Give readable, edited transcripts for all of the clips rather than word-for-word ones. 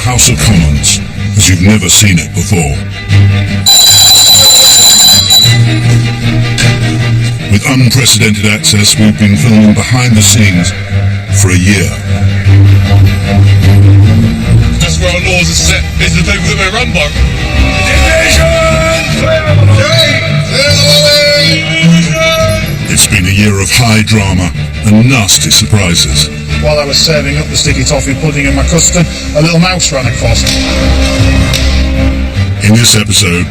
House of Commons as you've never seen it before. With unprecedented access, we've been filming behind the scenes for a year. That's where our laws are set. It's the people that we're run by. It's been a year of high drama and nasty surprises. While I was serving up the sticky toffee pudding and my custard, a little mouse ran across. In this episode,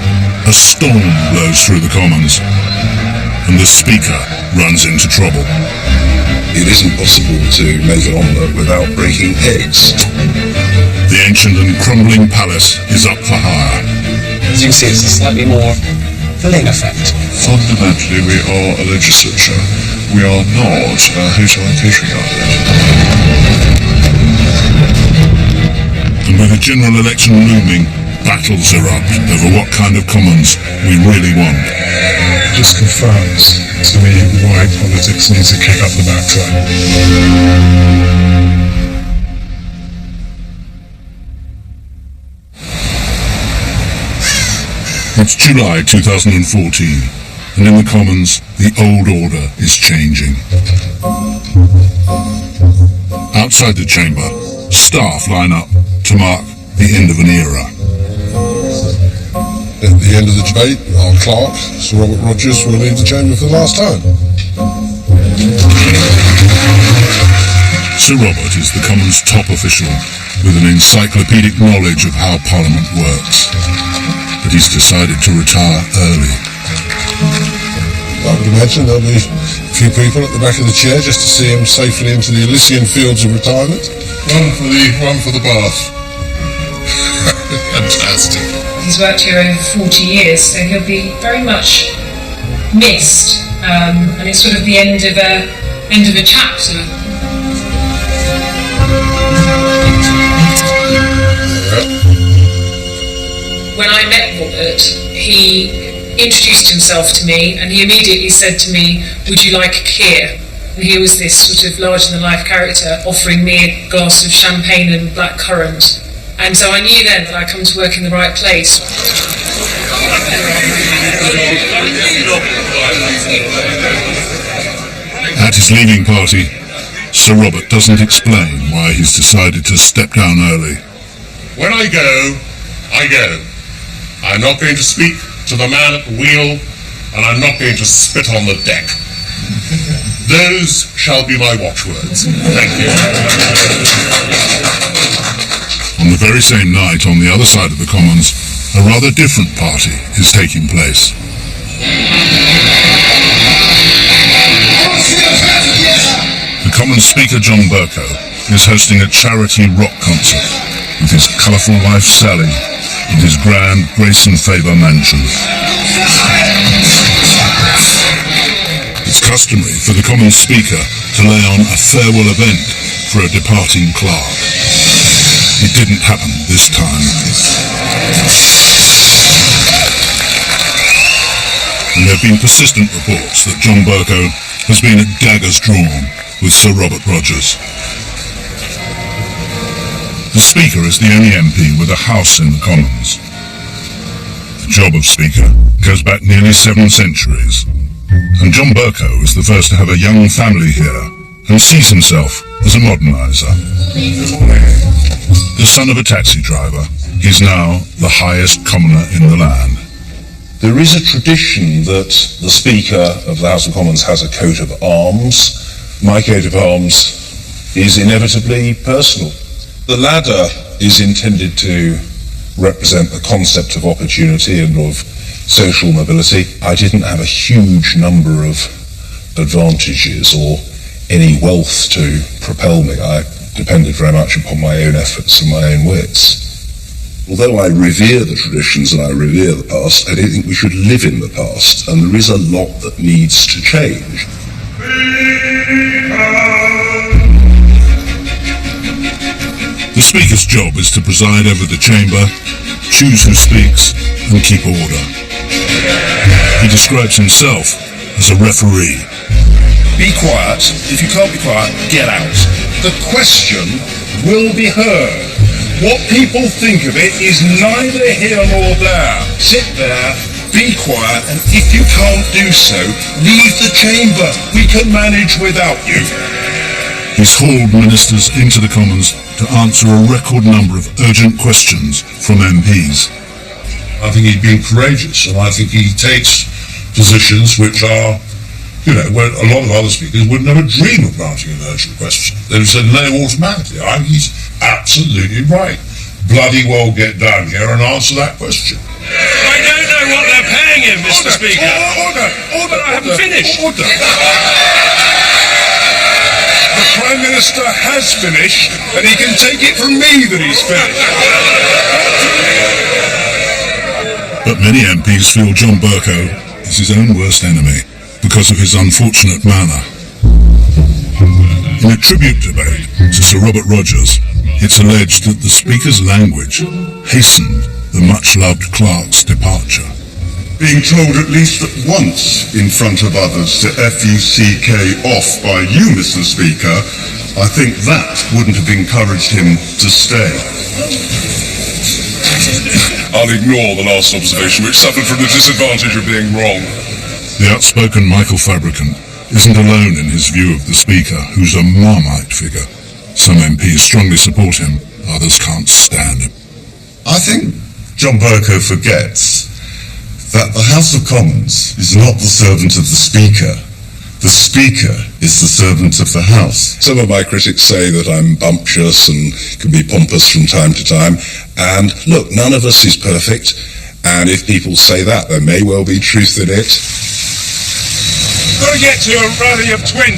a storm blows through the Commons, and the Speaker runs into trouble. It isn't possible to make an omelette without breaking eggs. The ancient and crumbling palace is up for hire. As you can see, it's a slightly more fling effect. Fundamentally, we are a legislature. We are not a hotel and catering outlet. And with a general election looming, battles erupt over what kind of Commons we really want. This confirms to me why politics needs to kick up the backside. It's July 2014, and in the Commons, the old order is changing. Outside the chamber, staff line up to mark the end of an era. At the end of the debate, our clerk, Sir Robert Rogers, will leave the chamber for the last time. Sir Robert is the Commons' top official, with an encyclopedic knowledge of how Parliament works. But he's decided to retire early. I would imagine there'll be a few people at the back of the chair just to see him safely into the Elysian fields of retirement. One for the bath. Fantastic. He's worked here over 40 years, so he'll be very much missed, and it's sort of the end of a chapter. When I met Robert, he introduced himself to me, and he immediately said to me, "Would you like a Kier?" And he was this sort of larger-than-life character offering me a glass of champagne and blackcurrant. And so I knew then that I'd come to work in the right place. At his leaving party, Sir Robert doesn't explain why he's decided to step down early. When I go, I go. I'm not going to speak to the man at the wheel, and I'm not going to spit on the deck. Those shall be my watchwords. Thank you. On the very same night, on the other side of the Commons, a rather different party is taking place. The Commons Speaker John Bercow is hosting a charity rock concert with his colourful wife Sally in his grand Grace and Favour mansion. It's customary for the Commons Speaker to lay on a farewell event for a departing clerk. It didn't happen this time. And there have been persistent reports that John Bercow has been at daggers drawn with Sir Robert Rogers. The Speaker is the only MP with a house in the Commons. The job of Speaker goes back nearly 7 centuries, and John Bercow is the first to have a young family here and sees himself as a moderniser. The son of a taxi driver, he's now the highest commoner in the land. There is a tradition that the Speaker of the House of Commons has a coat of arms. My coat of arms is inevitably personal. The ladder is intended to represent the concept of opportunity and of social mobility. I didn't have a huge number of advantages or any wealth to propel me. I depended very much upon my own efforts and my own wits. Although I revere the traditions and I revere the past, I don't think we should live in the past, and there is a lot that needs to change. The Speaker's job is to preside over the chamber, choose who speaks, and keep order. He describes himself as a referee. Be quiet. If you can't be quiet, get out. The question will be heard. What people think of it is neither here nor there. Sit there, be quiet, and if you can't do so, leave the chamber. We can manage without you. He's hauled ministers into the Commons to answer a record number of urgent questions from MPs. I think he's been courageous, and I think he takes positions which are, where a lot of other speakers would never dream of granting an urgent question. They would say no automatically. I think he's absolutely right. Bloody well get down here and answer that question. I don't know what they're paying him, Mr. Speaker. Order! I haven't finished. Order! The Prime Minister has finished, and he can take it from me that he's finished. But many MPs feel John Bercow is his own worst enemy because of his unfortunate manner. In a tribute debate to Sir Robert Rogers, it's alleged that the Speaker's language hastened the much-loved clerk's departure. Being told at least once in front of others to F-U-C-K off by you, Mr. Speaker, I think that wouldn't have encouraged him to stay. I'll ignore the last observation, which suffered from the disadvantage of being wrong. The outspoken Michael Fabricant isn't alone in his view of the Speaker, who's a Marmite figure. Some MPs strongly support him, others can't stand him. I think John Bercow forgets that the House of Commons is not the servant of the Speaker. The Speaker is the servant of the House. Some of my critics say that I'm bumptious and can be pompous from time to time. And look, none of us is perfect. And if people say that, there may well be truth in it. Got to get to a rally of 20.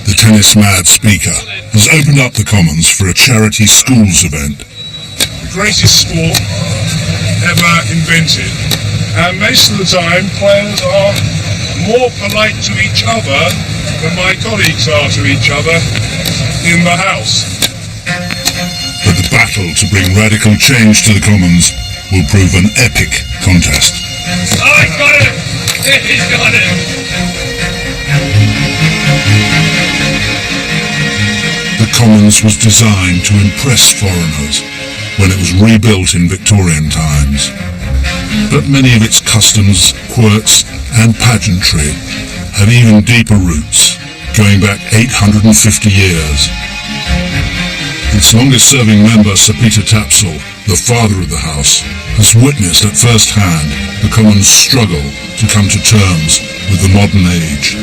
The tennis-mad Speaker has opened up the Commons for a charity schools event. The greatest sport ever invented. And most of the time, players are more polite to each other than my colleagues are to each other in the House. But the battle to bring radical change to the Commons will prove an epic contest. I got it! He got it! The Commons was designed to impress foreigners when it was rebuilt in Victorian times. But many of its customs, quirks and pageantry have even deeper roots, going back 850 years. Its longest-serving member, Sir Peter Tapsell, the father of the House, has witnessed at first hand the Commons' struggle to come to terms with the modern age.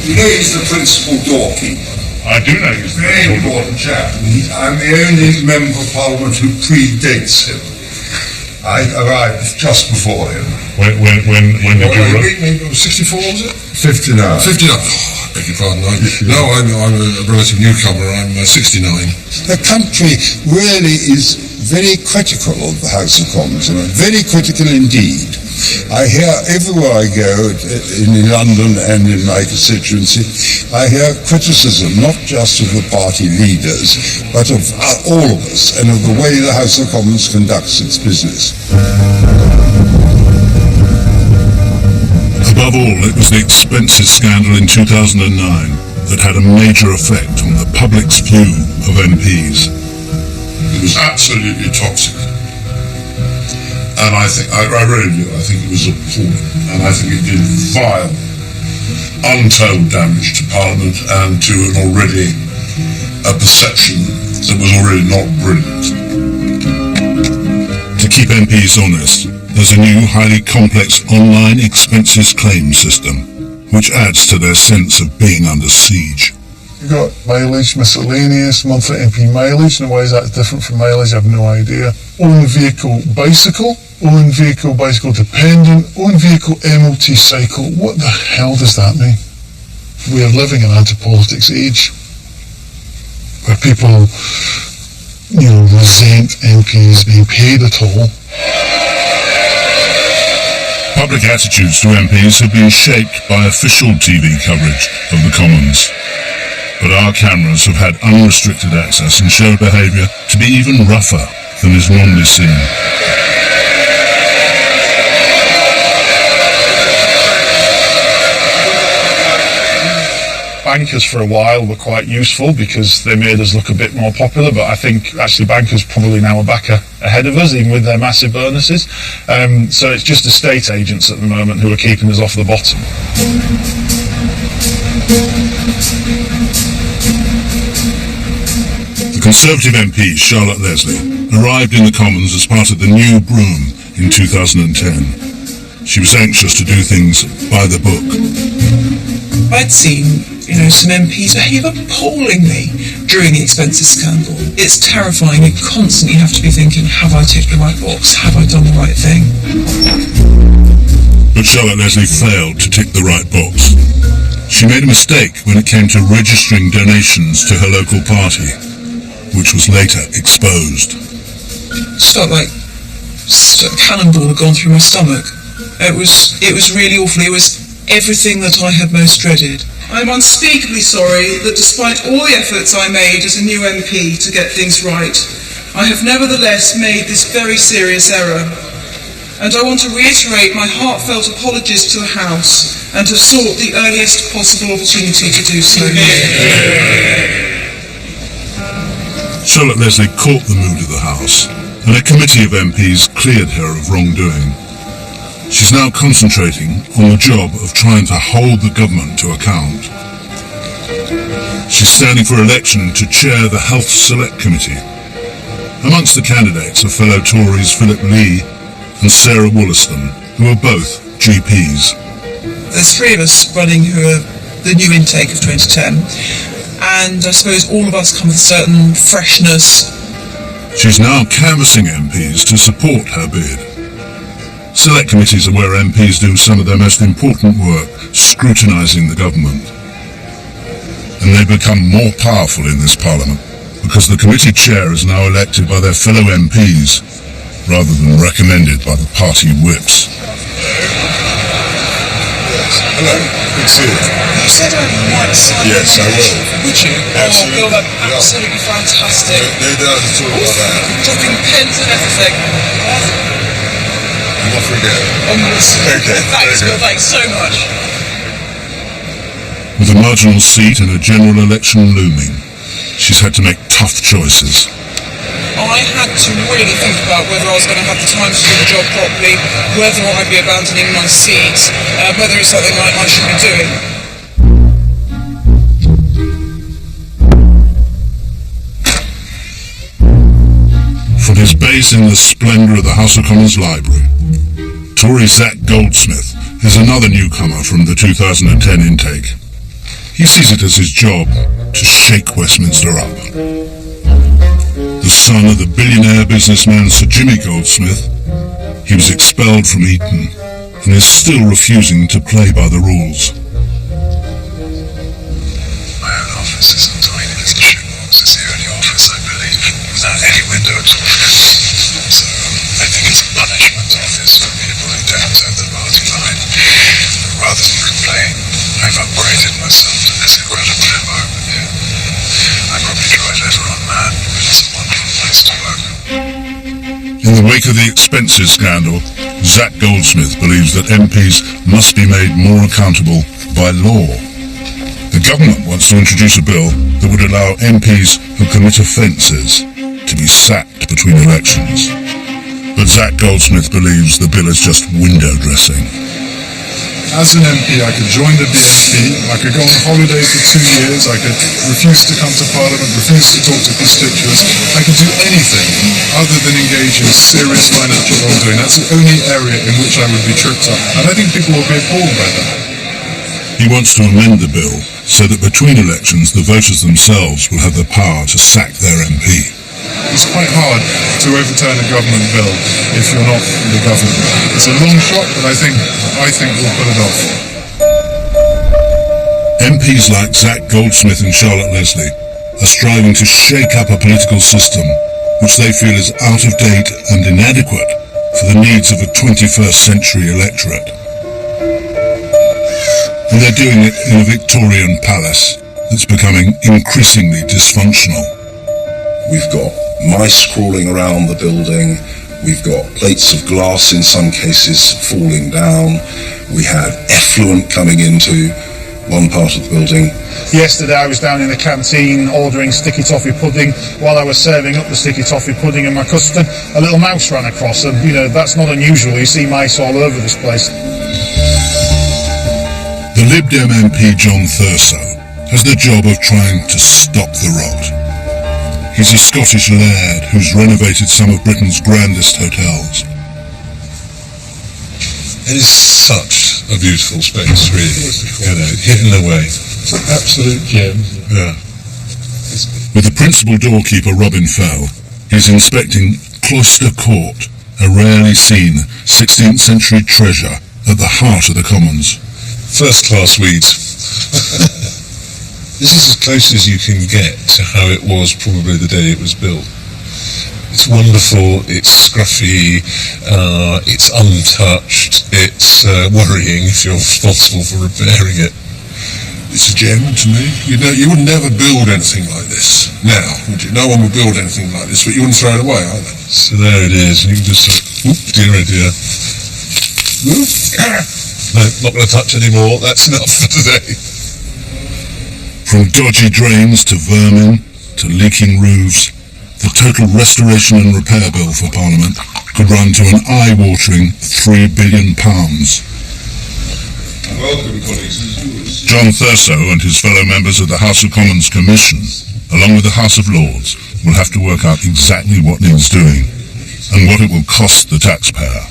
You know he's the principal doorkeeper. I do know he's Very important chap. I'm the only member of Parliament who predates him. I arrived just before him. When did you arrive? Maybe 64, was it? 59. 59. Oh, I beg your pardon. I'm a relative newcomer. I'm 69. The country really is very critical of the House of Commons, very critical indeed. I hear everywhere I go, in London and in my constituency, I hear criticism not just of the party leaders, but of all of us and of the way the House of Commons conducts its business. Above all, it was the expenses scandal in 2009 that had a major effect on the public's view of MPs. It was absolutely toxic. And I really do. I think it was appalling. And I think it did vile, untold damage to Parliament and to a perception that was already not brilliant. To keep MPs honest, there's a new, highly complex online expenses claim system, which adds to their sense of being under siege. You've got mileage, miscellaneous, monthly MP mileage, and why is that different from mileage? I have no idea. Own vehicle bicycle, own vehicle bicycle dependent, own vehicle MOT cycle. What the hell does that mean? We are living in an anti-politics age where people, resent MPs being paid at all. Public attitudes to MPs have been shaped by official TV coverage of the Commons. But our cameras have had unrestricted access and show behaviour to be even rougher than is normally seen. bankers for a while were quite useful because they made us look a bit more popular, but I think actually bankers probably now are back ahead of us, even with their massive bonuses. So it's just estate agents at the moment who are keeping us off the bottom. The Conservative MP, Charlotte Leslie, arrived in the Commons as part of the New Broom in 2010. She was anxious to do things by the book. I'd seen, some MPs behave appallingly during the expenses scandal. It's terrifying. You constantly have to be thinking, have I ticked the right box? Have I done the right thing? But Charlotte Leslie failed to tick the right box. She made a mistake when it came to registering donations to her local party, which was later exposed. It felt like a cannonball had gone through my stomach. It was really awful. It was everything that I had most dreaded. I'm unspeakably sorry that despite all the efforts I made as a new MP to get things right, I have nevertheless made this very serious error. And I want to reiterate my heartfelt apologies to the House and have sought the earliest possible opportunity to do so. Charlotte Leslie caught the mood of the House, and a committee of MPs cleared her of wrongdoing. She's now concentrating on the job of trying to hold the government to account. She's standing for election to chair the Health Select Committee. Amongst the candidates are fellow Tories Philip Lee and Sarah Wollaston, who are both GPs. There's three of us running who are the new intake of 2010, and I suppose all of us come with a certain freshness. She's now canvassing MPs to support her bid. Select committees are where MPs do some of their most important work, scrutinising the government. And they become more powerful in this Parliament because the committee chair is now elected by their fellow MPs rather than recommended by the party whips. Hello, good to see you. You said I might sign. Yes, I will. Would you? Absolutely. Oh, Bill, that'd be absolutely fantastic. No doubt at all about that. Dropping pens and everything. And off we go. Onwards. Okay. Thanks, Bill. Thanks so much. With a marginal seat and a general election looming, she's had to make tough choices. I had to really think about whether I was going to have the time to do the job properly, whether I'd be abandoning my seat, whether it's something I should be doing. From his base in the splendour of the House of Commons Library, Tory Zac Goldsmith is another newcomer from the 2010 intake. He sees it as his job to shake Westminster up. The son of the billionaire businessman Sir Jimmy Goldsmith, he was expelled from Eton and is still refusing to play by the rules. My own office is a tiny little shoebox. It's the only office, I believe, without any windows. So I think it's a punishment office for people who don't toe the party line. But rather than complain, I've upgraded myself to this incredible environment here. I probably drive everyone mad, but it's a wonderful place to work. In the wake of the expenses scandal, Zac Goldsmith believes that MPs must be made more accountable by law. The government wants to introduce a bill that would allow MPs who commit offences to be sacked between elections. But Zac Goldsmith believes the bill is just window dressing. As an MP, I could join the BNP, I could go on holiday for 2 years, I could refuse to come to Parliament, refuse to talk to constituents, I could do anything other than engage in serious financial wrongdoing. That's the only area in which I would be tripped up, and I think people will be appalled by that. He wants to amend the bill so that between elections the voters themselves will have the power to sack their MP. It's quite hard to overturn a government bill if you're not the government. It's a long shot, but I think we'll pull it off. MPs like Zac Goldsmith and Charlotte Leslie are striving to shake up a political system which they feel is out of date and inadequate for the needs of a 21st century electorate. And they're doing it in a Victorian palace that's becoming increasingly dysfunctional. We've got mice crawling around the building. We've got plates of glass in some cases falling down. We had effluent coming into one part of the building. Yesterday I was down in the canteen ordering sticky toffee pudding. While I was serving up the sticky toffee pudding and my custard, a little mouse ran across, and that's not unusual. You see mice all over this place. The Lib Dem MP John Thurso has the job of trying to stop the rot. He's a Scottish laird who's renovated some of Britain's grandest hotels. It is such a beautiful space, really. Hidden away. It's an absolute gem. Yeah. With the principal doorkeeper Robin Fell, he's inspecting Cloister Court, a rarely seen 16th century treasure at the heart of the Commons. First-class weeds. This is as close as you can get to how it was probably the day it was built. It's wonderful, it's scruffy, it's untouched, it's worrying if you're responsible for repairing it. It's a gem to me. You would never build anything like this now, would you? No one would build anything like this, but you wouldn't throw it away either. So there it is, you can just dear oh dear. No, not going to touch anymore, that's enough for today. From dodgy drains to vermin to leaking roofs, the total restoration and repair bill for Parliament could run to an eye-watering £3 billion. Welcome, colleagues. John Thurso and his fellow members of the House of Commons Commission, along with the House of Lords, will have to work out exactly what needs doing and what it will cost the taxpayer.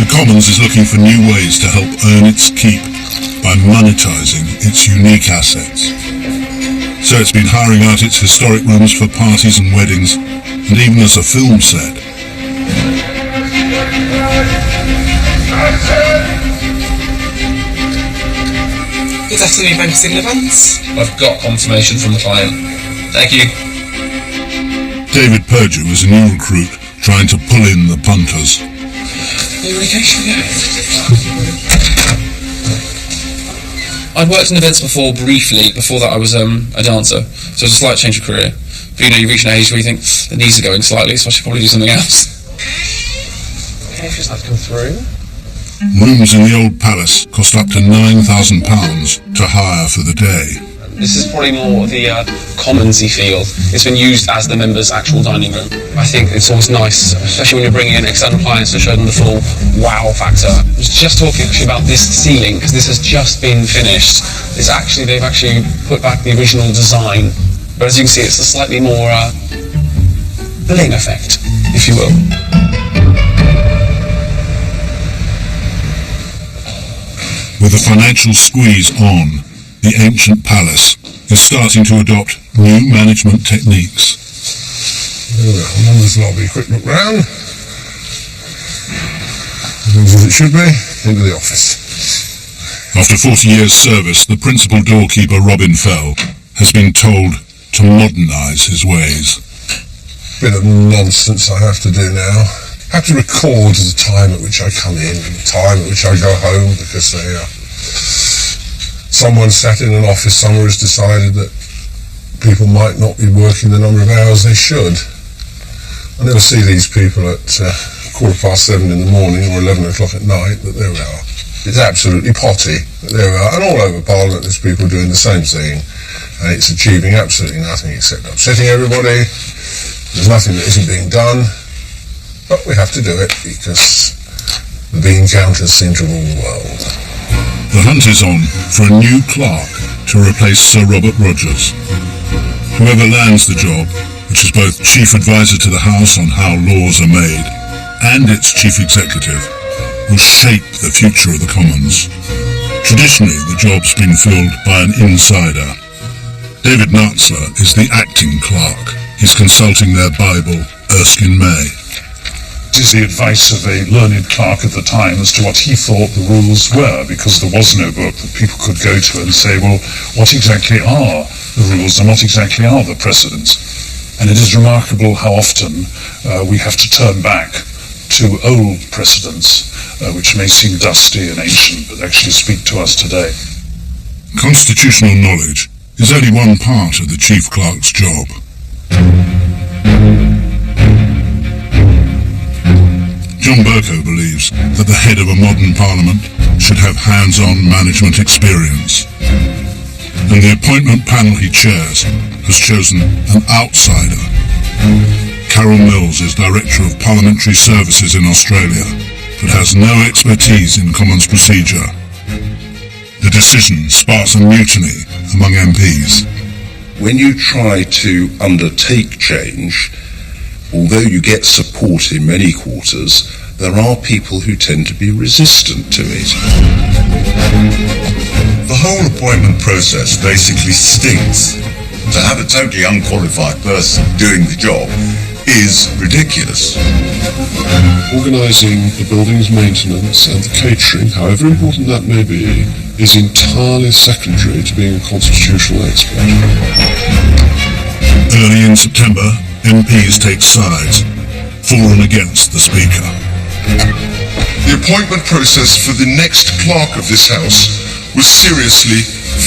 The Commons is looking for new ways to help earn its keep by monetising its unique assets. So it's been hiring out its historic rooms for parties and weddings, and even as a film set. Good afternoon, Reinventing events. I've got confirmation from the client. Thank you. David Perdue is a new recruit trying to pull in the punters. Communication, yeah. I'd worked in events before briefly. Before that I was a dancer, so it's a slight change of career. But you reach an age where you think the knees are going slightly, so I should probably do something else. Okay, if you'd like to come through. Rooms in the old palace cost up to £9,000 to hire for the day. This is probably more the commonsy feel. It's been used as the members' actual dining room. I think it's always nice, especially when you're bringing in external clients, to show them the full wow factor. I was just talking actually about this ceiling, because this has just been finished. They've actually put back the original design, but as you can see, it's a slightly more bling effect, if you will. With the financial squeeze on, the ancient palace is starting to adopt new management techniques. Members' lobby, quick look round. Things as it should be, into the office. After 40 years' service, the principal doorkeeper Robin Fell has been told to modernise his ways. Bit of nonsense I have to do now. I have to record the time at which I come in and the time at which I go home, because someone sat in an office somewhere has decided that people might not be working the number of hours they should. I never see these people at 7:15 in the morning or 11 o'clock at night, but there we are. It's absolutely potty, but there we are. And all over Parliament there's people doing the same thing, and it's achieving absolutely nothing except upsetting everybody. There's nothing that isn't being done, but we have to do it because the bean counters seem to rule the world. The hunt is on for a new clerk to replace Sir Robert Rogers. Whoever lands the job, which is both chief advisor to the House on how laws are made and its chief executive, will shape the future of the Commons. Traditionally, the job's been filled by an insider. David Nartzler is the acting clerk. He's consulting their Bible, Erskine May. This is the advice of a learned clerk at the time as to what he thought the rules were, because there was no book that people could go to and say, well, what exactly are the rules and what exactly are the precedents? And it is remarkable how often we have to turn back to old precedents, which may seem dusty and ancient, but actually speak to us today. Constitutional knowledge is only one part of the chief clerk's job. John Bercow believes that the head of a modern parliament should have hands-on management experience. And the appointment panel he chairs has chosen an outsider. Carol Mills is Director of Parliamentary Services in Australia, but has no expertise in Commons procedure. The decision sparks a mutiny among MPs. When you try to undertake change, although you get support in many quarters, there are people who tend to be resistant to it. The whole appointment process basically stinks. To have a totally unqualified person doing the job is ridiculous. Organising the building's maintenance and the catering, however important that may be, is entirely secondary to being a constitutional expert. Early in September, MPs take sides, for and against the Speaker. The appointment process for the next clerk of this House was seriously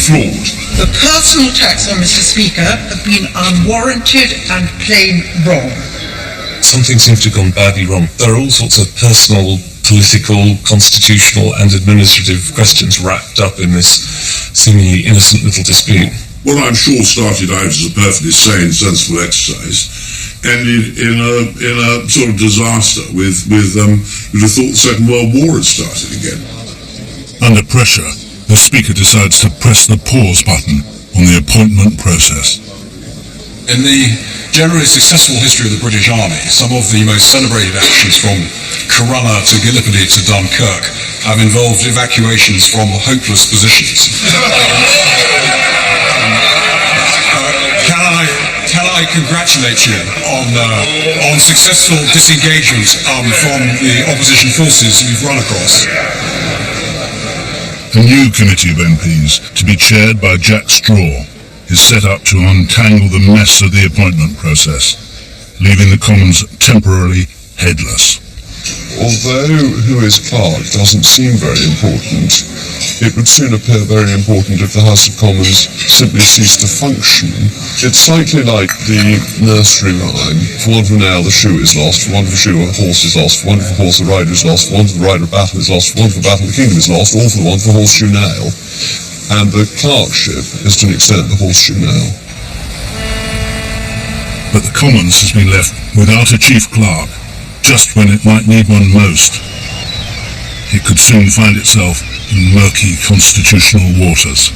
flawed. The personal attacks on Mr. Speaker have been unwarranted and plain wrong. Something seems to have gone badly wrong. There are all sorts of personal, political, constitutional and administrative questions wrapped up in this seemingly innocent little dispute. What I'm sure started out as a perfectly sane, sensible exercise ended in a sort of disaster with you'd have thought the Second World War had started again. Under pressure, the Speaker decides to press the pause button on the appointment process. In the generally successful history of the British Army, some of the most celebrated actions from Corunna to Gallipoli to Dunkirk have involved evacuations from hopeless positions. Can I congratulate you on successful disengagement from the opposition forces we've run across? A new committee of MPs, to be chaired by Jack Straw, is set up to untangle the mess of the appointment process, leaving the Commons temporarily headless. Although who is clerk doesn't seem very important, it would soon appear very important if the House of Commons simply ceased to function. It's slightly like the nursery rhyme: for want of a nail the shoe is lost, for want of a shoe a horse is lost, for want of a horse a rider is lost, for want of a rider a battle is lost, for want of a battle the kingdom is lost, all for the want of a horseshoe nail. And the clerkship is to an extent the horseshoe nail. But the Commons has been left without a chief clerk, just when it might need one most. It could soon find itself in murky constitutional waters.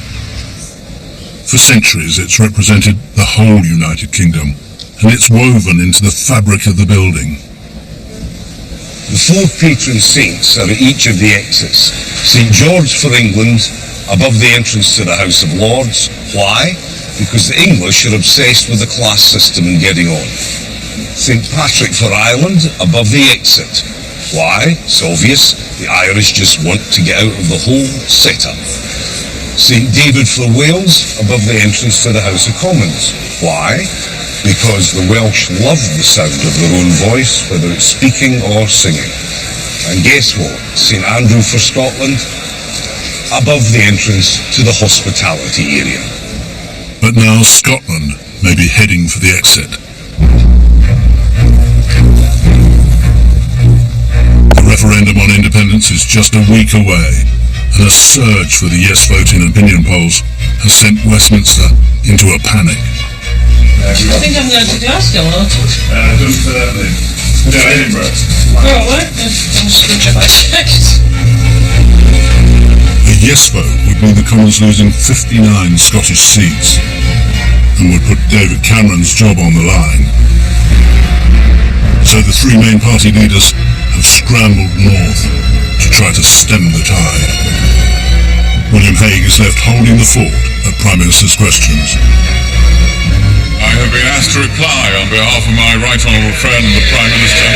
For centuries it's represented the whole United Kingdom, and it's woven into the fabric of the building. The four patron saints are at each of the exits. St. George for England, above the entrance to the House of Lords. Why? Because the English are obsessed with the class system and getting on. St. Patrick for Ireland, above the exit. Why? It's obvious. The Irish just want to get out of the whole setup. St. David for Wales, above the entrance to the House of Commons. Why? Because the Welsh love the sound of their own voice, whether it's speaking or singing. And guess what? St. Andrew for Scotland, above the entrance to the hospitality area. But now Scotland may be heading for the exit. The referendum on independence is just a week away, and a surge for the yes vote in opinion polls has sent Westminster into a panic. I think I'm going to Glasgow, aren't I? No, Edinburgh. Oh, what? That's good job I checked. A yes vote would mean the Commons losing 59 Scottish seats, and would put David Cameron's job on the line. So the three main party leaders have scrambled north to try to stem the tide. William Hague is left holding the fort at Prime Minister's questions. I have been asked to reply on behalf of my right honourable friend, the Prime Minister,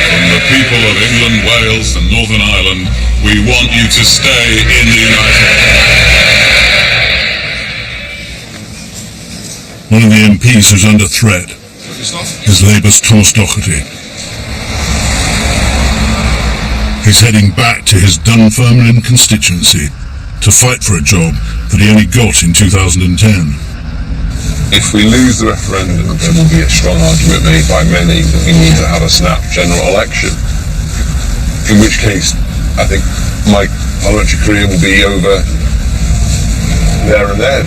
from the people of England, Wales and Northern Ireland. We want you to stay in the United Kingdom. One of the MPs who's under threat is Labour's Thomas Doherty. He's heading back to his Dunfermline constituency to fight for a job that he only got in 2010. If we lose the referendum, there will be a strong argument made by many that we need to have a snap general election, in which case I think my parliamentary career will be over there and then.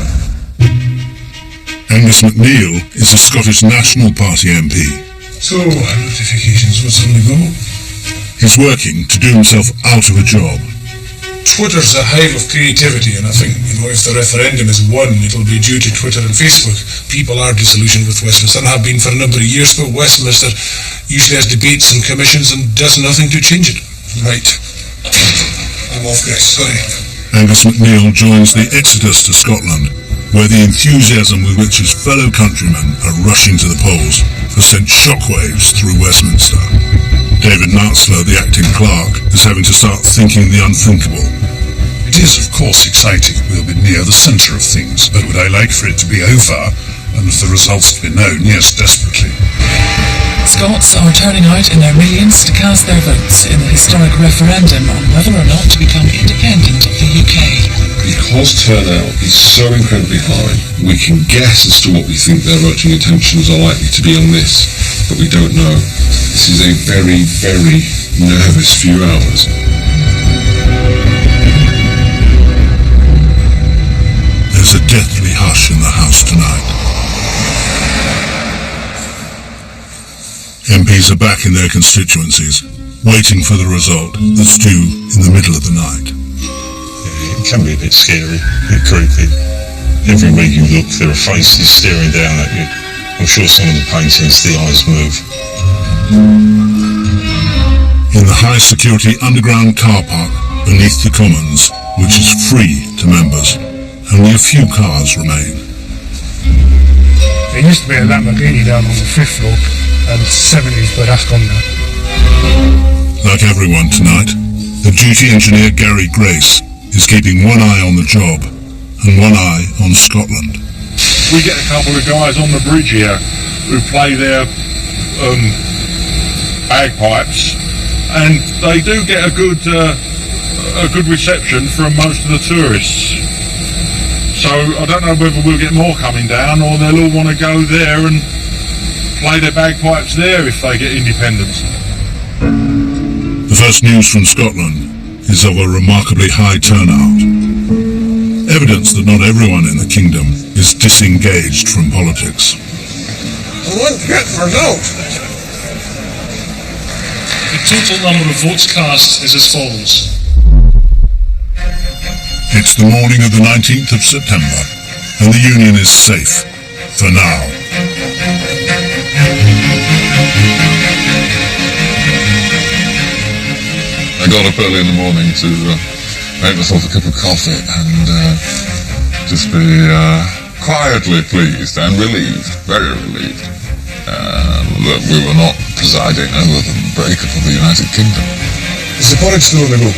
Angus MacNeil is a Scottish National Party MP. So, notifications, what's on the go? He's working to do himself out of a job. Twitter's a hive of creativity, and I think, if the referendum is won, it'll be due to Twitter and Facebook. People are disillusioned with Westminster and have been for a number of years, but Westminster usually has debates and commissions and does nothing to change it. Right. I'm off, guys. Sorry. Angus MacNeil joins the exodus to Scotland, where the enthusiasm with which his fellow countrymen are rushing to the polls has sent shockwaves through Westminster. David Natzler, the acting clerk, is having to start thinking the unthinkable. It is, of course, exciting. We'll be near the centre of things, but would I like for it to be over and for the results to be known? Yes, desperately. Scots are turning out in their millions to cast their votes in the historic referendum on whether or not to become independent of the UK. Because turnout is so incredibly high, we can guess as to what we think their voting intentions are likely to be on this, but we don't know. This is a very, very nervous few hours. There's a deathly hush in the House tonight. MPs are back in their constituencies, waiting for the result that's due in the middle of the night. It can be a bit scary, a bit creepy. Every week you look, there are faces staring down at you. I'm sure some of the paintings, the eyes move. In the high-security underground car park beneath the Commons, which is free to members, only a few cars remain. There used to be a Lamborghini down on the 5th floor and 70s, but that's gone now. Like everyone tonight, the duty engineer Gary Grace is keeping one eye on the job and one eye on Scotland. We get a couple of guys on the bridge here who play their bagpipes, and they do get a good reception from most of the tourists. So I don't know whether we'll get more coming down, or they'll all want to go there and play their bagpipes there if they get independence. The first news from Scotland is of a remarkably high turnout. Evidence that not everyone in the kingdom is disengaged from politics. I want to get the result. The total number of votes cast is as follows. It's the morning of the 19th of September, and the Union is safe, for now. I got up early in the morning to make myself a cup of coffee and just be quietly pleased and relieved, very relieved, that we were not presiding over the breakup of the United Kingdom. Is the porridge still on the go?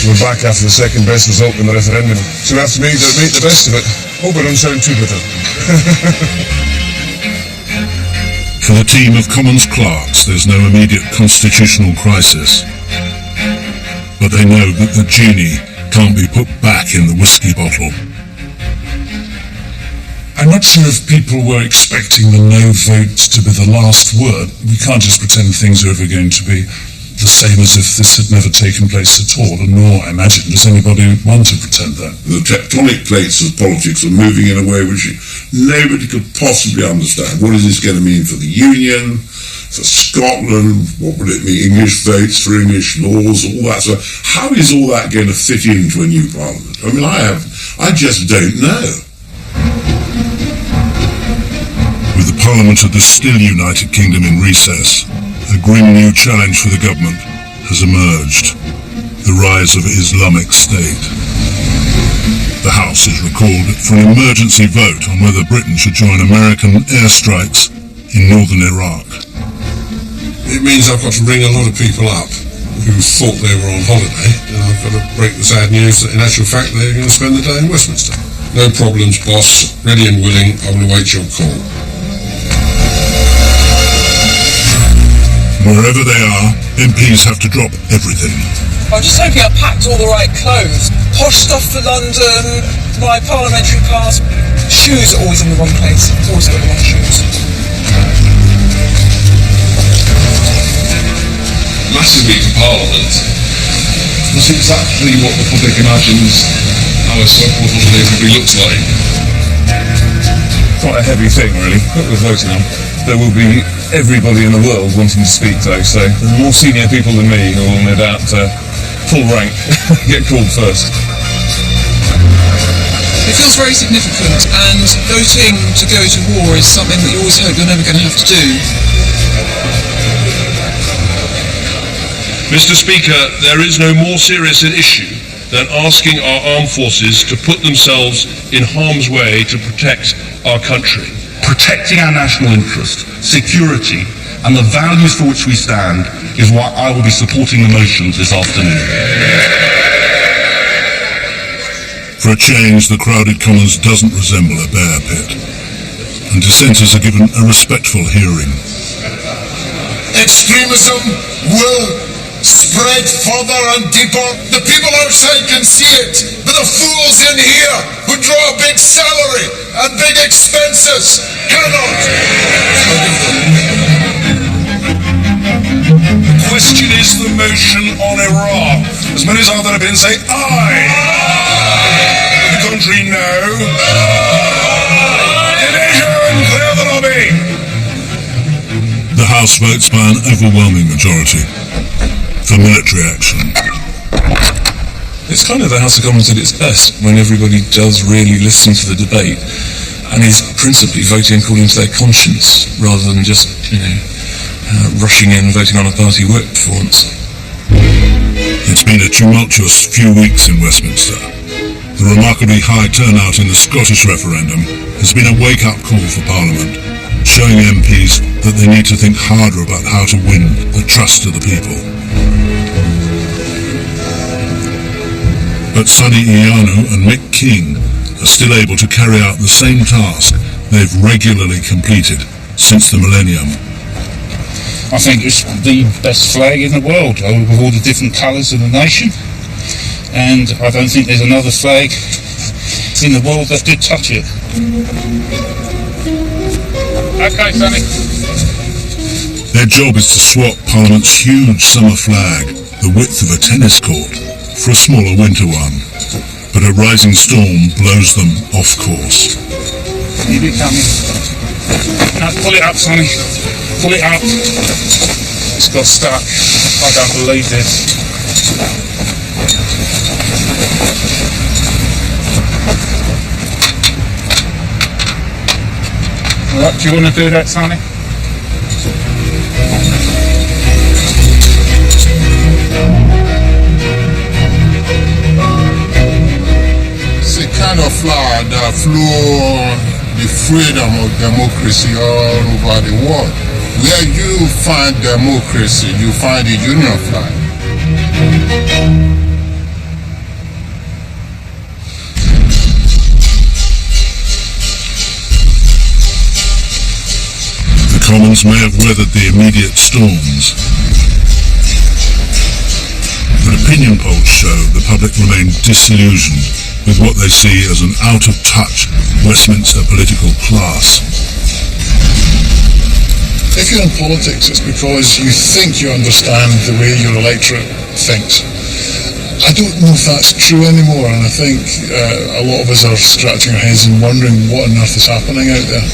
We're back after the second best result in the referendum, so we have to make the best of it. Hope I don't sound too bitter. For the team of Commons clerks, there's no immediate constitutional crisis. But they know that the genie can't be put back in the whiskey bottle. I'm not sure if people were expecting the no vote to be the last word. We can't just pretend things are ever going to be the same as if this had never taken place at all, and nor, I imagine, does anybody want to pretend that. The tectonic plates of politics are moving in a way which nobody could possibly understand. What is this going to mean for the Union, for Scotland? What would it mean? English votes for English laws, all that sort of. How is all that going to fit into a new parliament? I mean, I just don't know. With the Parliament of the still United Kingdom in recess, a grim new challenge for the government has emerged: the rise of Islamic State. The House is recalled for an emergency vote on whether Britain should join American airstrikes in northern Iraq. It means I've got to ring a lot of people up who thought they were on holiday, and I've got to break the sad news that in actual fact they're going to spend the day in Westminster. No problems, boss. Ready and willing. I will await your call. Wherever they are, MPs have to drop everything. I'm just hoping I packed all the right clothes. Posh stuff for London, my parliamentary pass. Shoes are always in the wrong place. Always got the wrong shoes. Massive week for Parliament was exactly what the public imagines our so-called holiday probably looks like. Quite a heavy thing, really, that we're voting on. There will be everybody in the world wanting to speak, though, so the more senior people than me who will no doubt full rank get called first. It feels very significant, and voting to go to war is something that you always hope you're never going to have to do. Mr. Speaker, there is no more serious an issue than asking our armed forces to put themselves in harm's way to protect our country. Protecting our national interest, security, and the values for which we stand is why I will be supporting the motions this afternoon. For a change, the crowded Commons doesn't resemble a bear pit, and dissenters are given a respectful hearing. Extremism will spread further and deeper. The people outside can see it, but the fools in here who draw a big salary and big expenses cannot. The question is the motion on Iraq. As many as are there have been say aye. The country no. Division, clear the lobby. The House votes by an overwhelming majority for military action. It's kind of the House of Commons at its best, when everybody does really listen to the debate and is principally voting according to their conscience, rather than just, rushing in and voting on a party work performance. It's been a tumultuous few weeks in Westminster. The remarkably high turnout in the Scottish referendum has been a wake-up call for Parliament, showing MPs that they need to think harder about how to win the trust of the people. But Sonny Ianu and Mick King are still able to carry out the same task they've regularly completed since the millennium. I think it's the best flag in the world, with all the different colours of the nation, and I don't think there's another flag in the world that did touch it. Okay, Sonny. Their job is to swap Parliament's huge summer flag, the width of a tennis court, for a smaller winter one. But a rising storm blows them off course. Keep it coming. Now pull it up, Sonny. Pull it up. It's got stuck. I don't believe this. Right, do you want to do that, Sonny? It's a kind of flower that flew the freedom of democracy all over the world. Where you find democracy, you find the union flag. The Commons may have weathered the immediate storms, but opinion polls show the public remain disillusioned with what they see as an out-of-touch Westminster political class. If you're in politics, it's because you think you understand the way your electorate thinks. I don't know if that's true anymore, and I think a lot of us are scratching our heads and wondering what on earth is happening out there.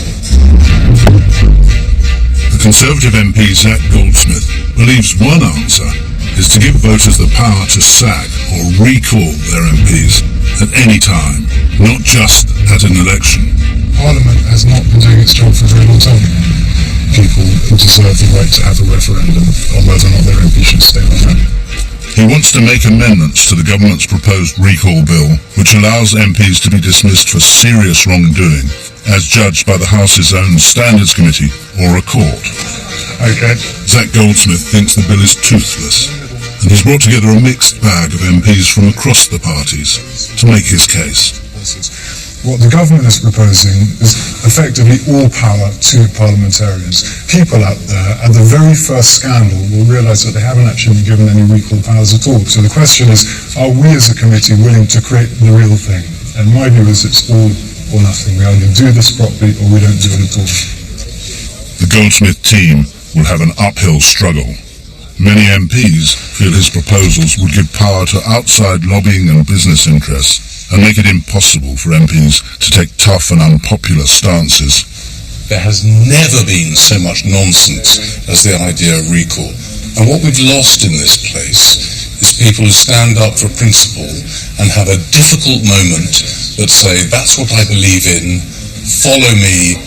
The Conservative MP Zach Goldsmith believes one answer is to give voters the power to sack or recall their MPs at any time, not just at an election. Parliament has not been doing its job for a very long time. People deserve the right to have a referendum on whether or not their MP should stay or not. He wants to make amendments to the government's proposed recall bill, which allows MPs to be dismissed for serious wrongdoing, as judged by the House's own Standards Committee or a court. Okay. Zach Goldsmith thinks the bill is toothless, and he's brought together a mixed bag of MPs from across the parties to make his case. What the government is proposing is effectively all power to parliamentarians. People out there at the very first scandal will realise that they haven't actually been given any recall powers at all. So the question is, are we as a committee willing to create the real thing? And my view is it's all or nothing. We either do this properly or we don't do it at all. The Goldsmith team will have an uphill struggle. Many MPs feel his proposals would give power to outside lobbying and business interests and make it impossible for MPs to take tough and unpopular stances. There has never been so much nonsense as the idea of recall. And what we've lost in this place is people who stand up for principle and have a difficult moment that say, that's what I believe in, follow me,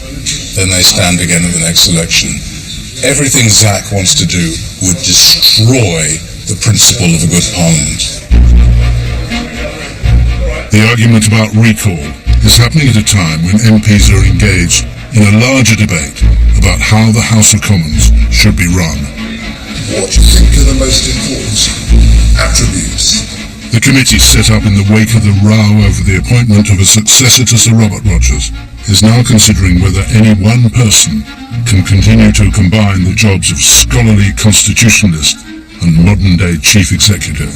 then they stand again at the next election. Everything Zach wants to do would destroy the principle of a good parliament. The argument about recall is happening at a time when MPs are engaged in a larger debate about how the House of Commons should be run. What do you think are the most important attributes? The committee set up in the wake of the row over the appointment of a successor to Sir Robert Rogers is now considering whether any one person can continue to combine the jobs of scholarly constitutionalist and modern-day chief executive.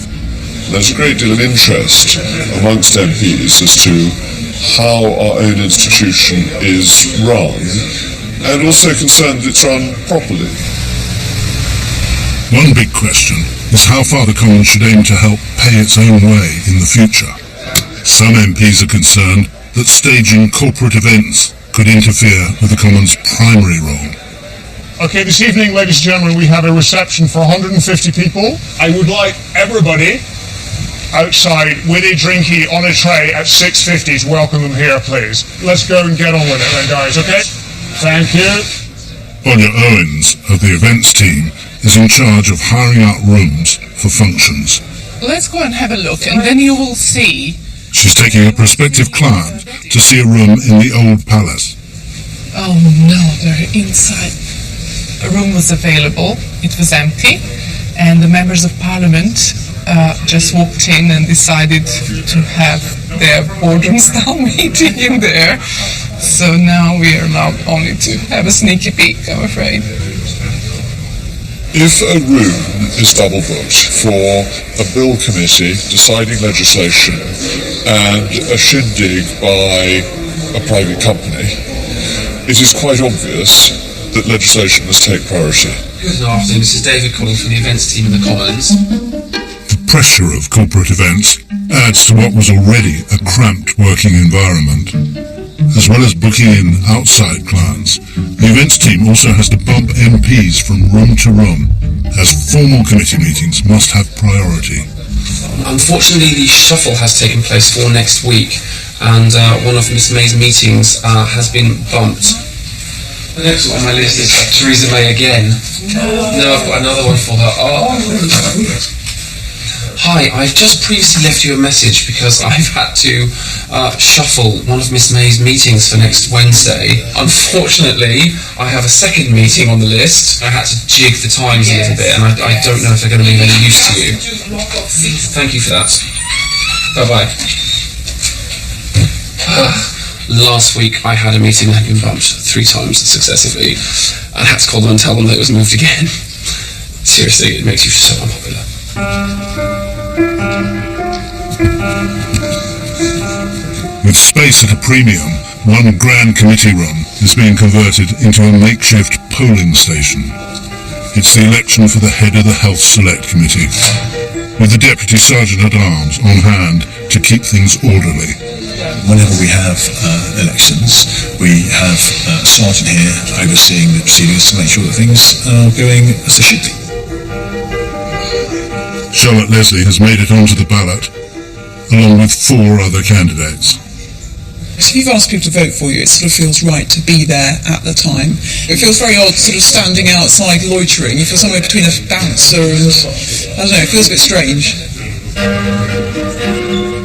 There's a great deal of interest amongst MPs as to how our own institution is run, and also concerned that it's run properly. One big question is how far the Commons should aim to help pay its own way in the future. Some MPs are concerned that staging corporate events could interfere with the Commons' primary role. Okay, this evening, ladies and gentlemen, we have a reception for 150 people. I would like everybody outside with a drinky on a tray at 6:50 to welcome them here, please. Let's go and get on with it then, guys, okay? Thank you. Bonya Owens of the events team is in charge of hiring out rooms for functions. Let's go and have a look, and then you will see. She's taking a prospective client to see a room in the old palace. Oh no, they're inside. A room was available, it was empty, and the members of parliament just walked in and decided to have their boardroom style meeting in there. So now we are allowed only to have a sneaky peek, I'm afraid. If a room is double booked for a bill committee deciding legislation and a shindig by a private company, it is quite obvious that legislation must take priority. Good afternoon, this is David calling from the events team in the Commons. The pressure of corporate events adds to what was already a cramped working environment. As well as booking in outside clients, the events team also has to bump MPs from room to room, as formal committee meetings must have priority. Unfortunately, the shuffle has taken place for next week, and one of Miss May's meetings has been bumped. The next one on my list is Theresa May again. No, I've got another one for her. Oh. Hi, I've just previously left you a message because I've had to shuffle one of Miss May's meetings for next Wednesday. Unfortunately, I have a second meeting on the list. I had to jig the times a little bit, and I don't know if they're going to be of any use to you. Thank you for that. Bye-bye. Last week, I had a meeting that had been bumped 3 times successively, and I had to call them and tell them that it was moved again. Seriously, it makes you so unpopular. With space at a premium, one grand committee room is being converted into a makeshift polling station. It's the election for the head of the Health Select Committee, with the Deputy Sergeant-at-Arms on hand to keep things orderly. Whenever we have elections, we have a sergeant here overseeing the proceedings to make sure that things are going as they should be. Charlotte Leslie has made it onto the ballot, along with 4 other candidates. If you've asked people to vote for you, it sort of feels right to be there at the time. It feels very odd sort of standing outside loitering. You feel somewhere between a bouncer and, I don't know, it feels a bit strange.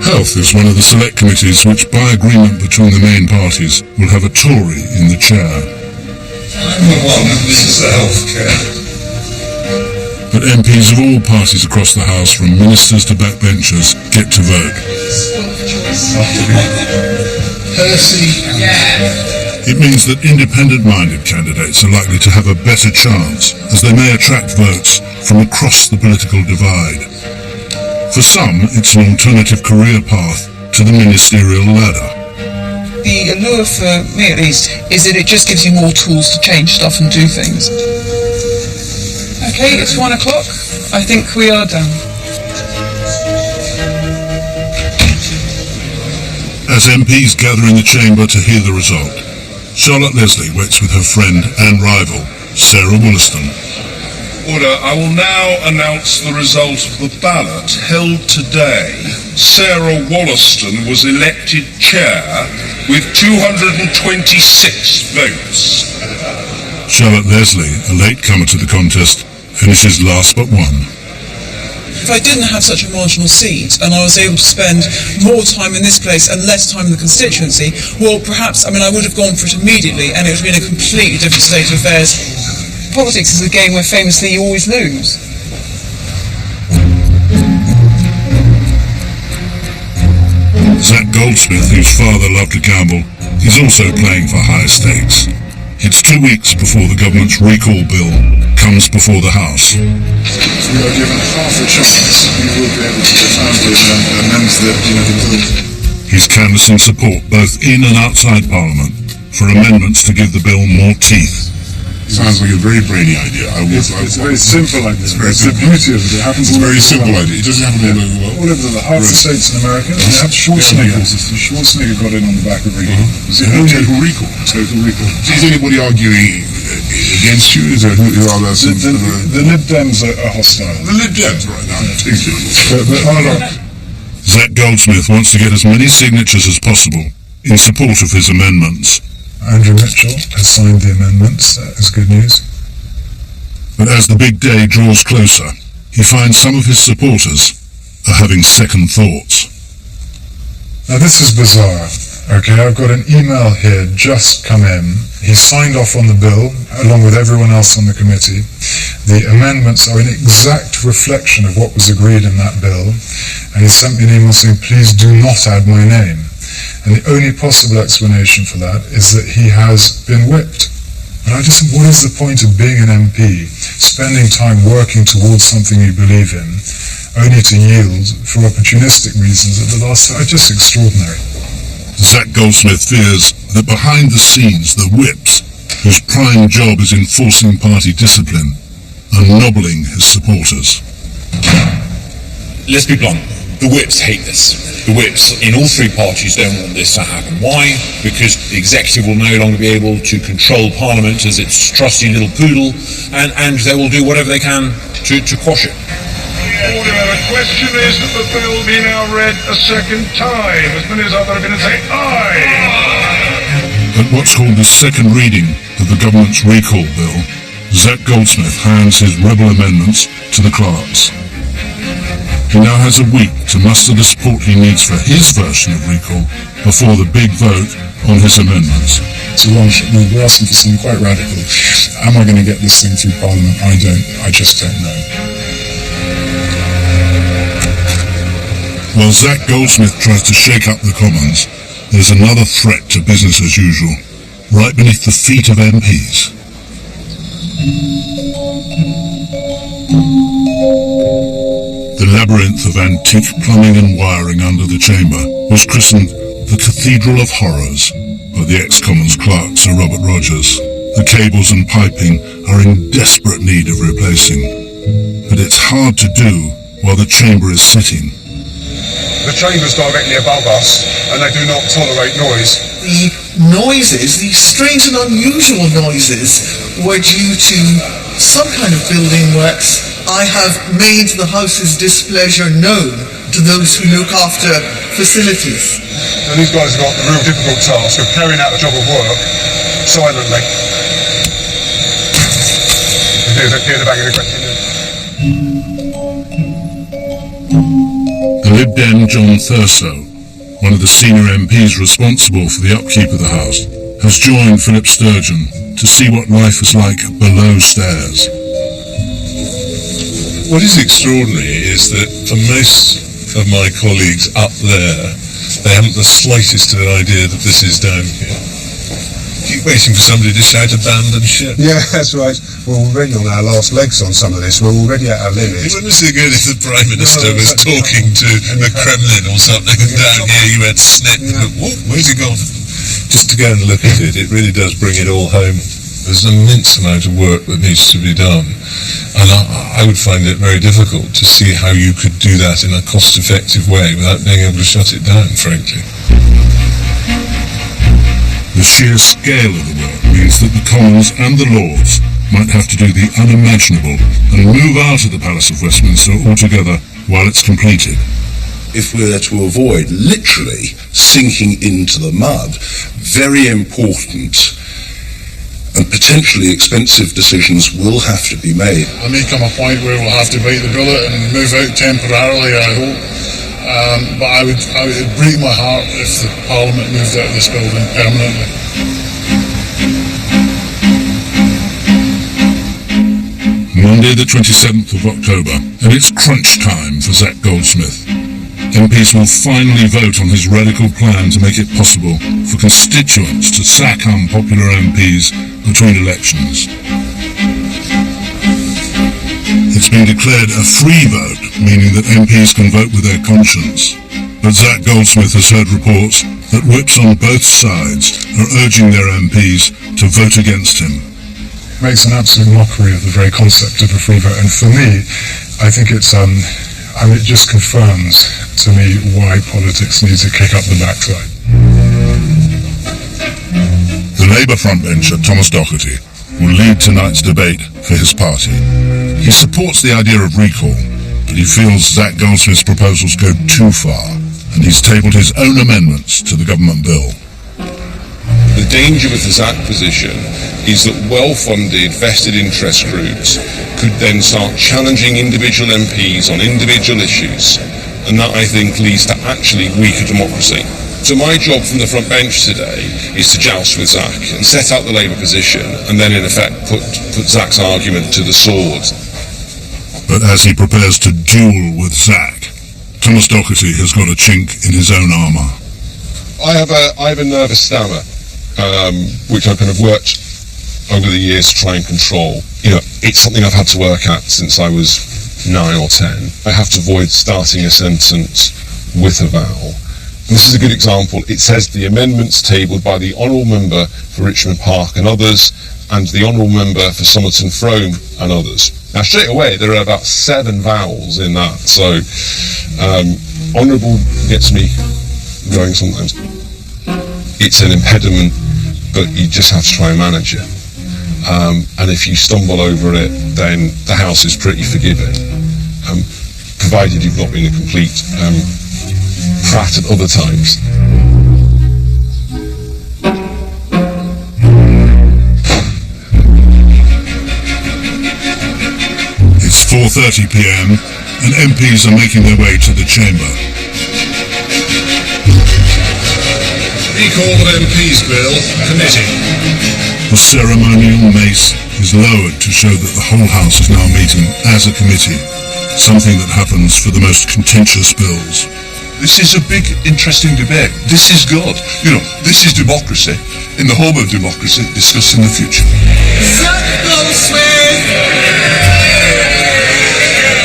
Health is one of the select committees which, by agreement between the main parties, will have a Tory in the chair. I'm the one who misses the healthcare. But MPs of all parties across the House, from ministers to backbenchers, get to vote. It means that independent-minded candidates are likely to have a better chance, as they may attract votes from across the political divide. For some, it's an alternative career path to the ministerial ladder. The allure for me, at least, is that it just gives you more tools to change stuff and do things. Okay, it's 1 o'clock. I think we are done. As MPs gather in the chamber to hear the result, Charlotte Leslie waits with her friend and rival, Sarah Wollaston. Order, I will now announce the result of the ballot held today. Sarah Wollaston was elected chair with 226 votes. Charlotte Leslie, a latecomer to the contest, finishes last but one. If I didn't have such a marginal seat and I was able to spend more time in this place and less time in the constituency, well, perhaps, I would have gone for it immediately and it would have been a completely different state of affairs. Politics is a game where famously you always lose. Zach Goldsmith, whose father loved to gamble, is also playing for higher stakes. It's 2 weeks before the government's recall bill comes before the House. We are given half a chance. We will be able to defend it and amend the bill. He's canvassing support both in and outside Parliament for amendments to give the bill more teeth. Sounds like a very brainy idea. It's a very simple idea. It's the beauty of it. It happens It's a all very over the simple world. idea. It doesn't happen all over the world. All over the half the states in America. Schwarzenegger got in on the back of recall. Total recall. Total recall. Is anybody arguing against you? Is there, who are there some The Lib Dems are hostile. The Lib Dems, right now. But hold on. Zach Goldsmith wants to get as many signatures as possible in support of his amendments. Andrew Mitchell has signed the amendments. That is good news. But as the big day draws closer, he finds some of his supporters are having second thoughts. Now this is bizarre. Okay, I've got an email here just come in. He signed off on the bill, along with everyone else on the committee. The amendments are an exact reflection of what was agreed in that bill. And he sent me an email saying, please do not add my name. And the only possible explanation for that is that he has been whipped. And I just think, what is the point of being an MP, spending time working towards something you believe in, only to yield for opportunistic reasons at the last time? It's just extraordinary. Zach Goldsmith fears that behind the scenes, the whips, whose prime job is enforcing party discipline, are nobbling his supporters. Let's be blunt. The whips hate this. The whips in all three parties don't want this to happen. Why? Because the executive will no longer be able to control Parliament as its trusty little poodle, and they will do whatever they can to quash it. Order, the question is that the bill be now read a second time. As many as are going to say aye. At what's called the second reading of the government's recall bill, Zach Goldsmith hands his rebel amendments to the clerks. He now has a week to muster the support he needs for his version of recall before the big vote on his amendments. It's a long shot. We're asking for something quite radical. Am I going to get this thing through Parliament? I just don't know. While Zach Goldsmith tries to shake up the Commons, there's another threat to business as usual, right beneath the feet of MPs. The labyrinth of antique plumbing and wiring under the chamber was christened the Cathedral of Horrors by the ex-Commons clerk Sir Robert Rogers. The cables and piping are in desperate need of replacing, but it's hard to do while the chamber is sitting. The chamber's directly above us, and they do not tolerate noise. The noises, these strange and unusual noises, were due to some kind of building works. I have made the House's displeasure known to those who look after facilities. And these guys have got the real difficult task of carrying out the job of work silently. Hear the banging of the question. The Lib Dem John Thurso, one of the senior MPs responsible for the upkeep of the House, has joined Philip Sturgeon to see what life is like below stairs. What is extraordinary is that for most of my colleagues up there, they haven't the slightest idea that this is down here. Keep waiting for somebody to shout abandon ship. Yeah, that's right. We're already on our last legs on some of this. We're already at our limit. It wouldn't be so good if the Prime Minister was talking to the Kremlin or something, and down here you went snip. Where's he gone? Just to go and look at it, it really does bring it all home. There's an immense amount of work that needs to be done, and I would find it very difficult to see how you could do that in a cost-effective way without being able to shut it down, frankly. The sheer scale of the work means that the Commons and the Lords might have to do the unimaginable and move out of the Palace of Westminster altogether while it's completed. If we're to avoid literally sinking into the mud, very important and potentially expensive decisions will have to be made. There may come a point where we'll have to bite the bullet and move out temporarily, I hope. But it would break my heart if the Parliament moved out of this building permanently. Monday the 27th of October, and it's crunch time for Zac Goldsmith. MPs will finally vote on his radical plan to make it possible for constituents to sack unpopular MPs between elections. It's been declared a free vote, meaning that MPs can vote with their conscience. But Zac Goldsmith has heard reports that whips on both sides are urging their MPs to vote against him. It makes an absolute mockery of the very concept of a free vote, and for me, I think it just confirms to me why politics needs to kick up the backside. The Labour frontbencher, Thomas Doherty, will lead tonight's debate for his party. He supports the idea of recall, but he feels Zac Goldsmith's proposals go too far, and he's tabled his own amendments to the government bill. The danger with the Zac position is that well-funded vested interest groups could then start challenging individual MPs on individual issues, and that, I think, leads to actually weaker democracy. So my job from the front bench today is to joust with Zac and set out the Labour position and then in effect put Zac's argument to the sword. But as he prepares to duel with Zac, Thomas Doherty has got a chink in his own armour. I have a nervous stammer, which I've kind of worked over the years to try and control. You know, it's something I've had to work at since I was 9 or 10. I have to avoid starting a sentence with a vowel. And this is a good example. It says the amendments tabled by the Honourable Member for Richmond Park and others, and the Honourable Member for Somerton Frome and others. Now straight away there are about 7 vowels in that, so honourable gets me going sometimes. It's an impediment, but you just have to try and manage it. And if you stumble over it, then the House is pretty forgiving, provided you've not been a complete prat at other times. It's 4:30 p.m. and MPs are making their way to the chamber. Recall of MPs Bill, Committee. The ceremonial mace is lowered to show that the whole House is now meeting as a committee, something that happens for the most contentious bills. This is a big, interesting debate. This is God. You know, this is democracy. In the home of democracy, discussing the future.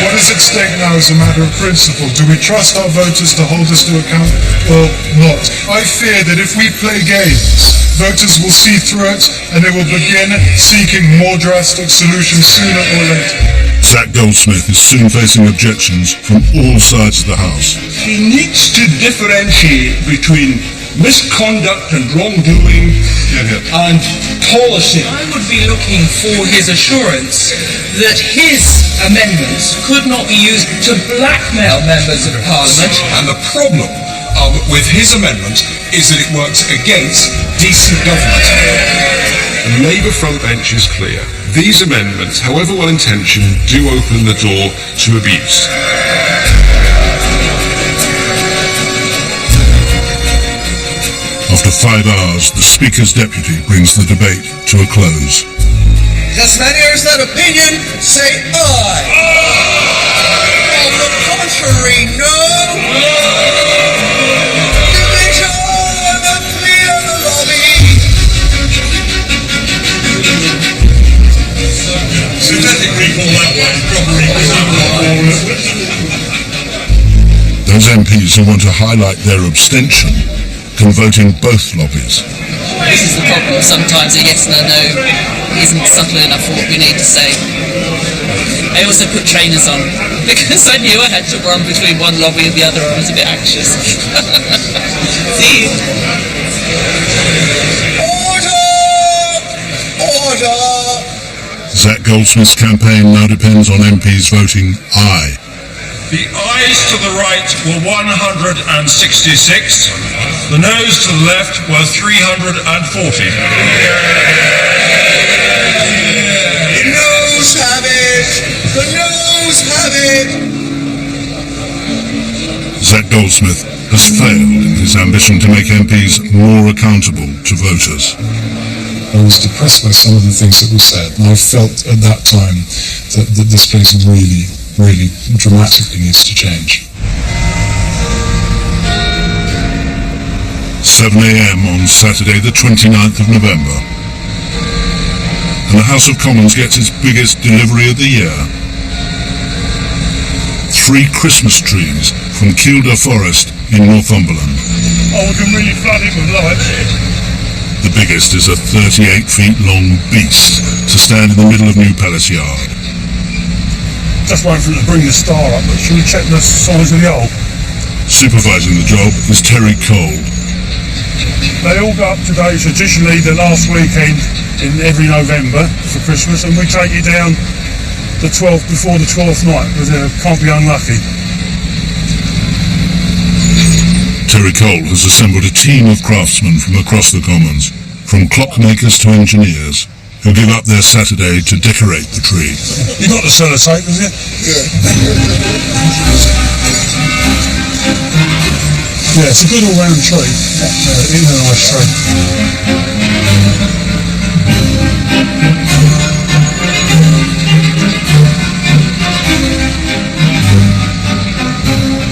What is at stake now is a matter of principle. Do we trust our voters to hold us to account or not? I fear that if we play games, voters will see through it and they will begin seeking more drastic solutions sooner or later. Zac Goldsmith is soon facing objections from all sides of the House. He needs to differentiate between misconduct and wrongdoing and policy. I would be looking for his assurance that his amendments could not be used to blackmail members of Parliament. And the problem with his amendment is that it works against decent government. The Labour front bench is clear. These amendments, however well-intentioned, do open the door to abuse. After 5 hours, the Speaker's deputy brings the debate to a close. Does that airs that opinion? Say aye. Aye. On the contrary, no. Division, clear the lobby. Synthetic recall that one, proper recall. Those MPs who want to highlight their abstention can vote in both lobbies. This is the problem sometimes, a yes and a no. isn't subtle enough for what we need to say. I also put trainers on because I knew I had to run between one lobby and the other. I was a bit anxious. See you. Order! Zach Goldsmith's campaign now depends on MPs voting aye. The ayes to the right were 166. The noes to the left were 340. The noes have it! The noes have it! Zach Goldsmith has failed in his ambition to make MPs more accountable to voters. I was depressed by some of the things that were said, and I felt at that time that this place really dramatically needs to change. 7 a.m. on Saturday the 29th of November. And the House of Commons gets its biggest delivery of the year. 3 Christmas trees from Kielder Forest in Northumberland. Oh, we can really flood it with lights. The biggest is a 38 feet long beast to stand in the middle of New Palace Yard. Just waiting for it to bring the star up, but should we check the size of the hole? Supervising the job is Terry Cole. They all go up today, traditionally the last weekend in every November for Christmas, and we take it down the 12th before the 12th night, because they can't be unlucky. Terry Cole has assembled a team of craftsmen from across the Commons, from clockmakers to engineers, who give up their Saturday to decorate the tree. You got the sellotape, have you? Yeah, it's a good all-round tree. It is a nice tree.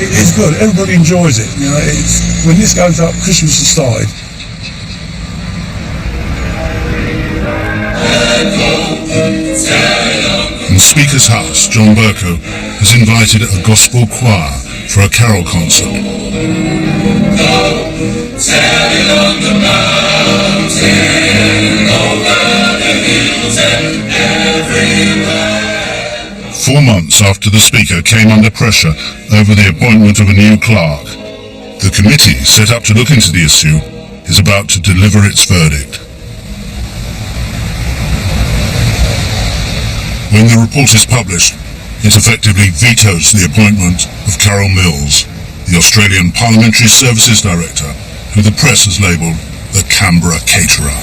It's good. Everybody enjoys it. You know, it's when this goes up, Christmas has started. In the Speaker's house, John Burko has invited a gospel choir for a carol concert. On the mountain, over the hills and everywhere. 4 months after the Speaker came under pressure over the appointment of a new clerk, the committee set up to look into the issue is about to deliver its verdict. When the report is published, it effectively vetoes the appointment of Carol Mills, the Australian Parliamentary Services Director, who the press has labelled the Canberra Caterer.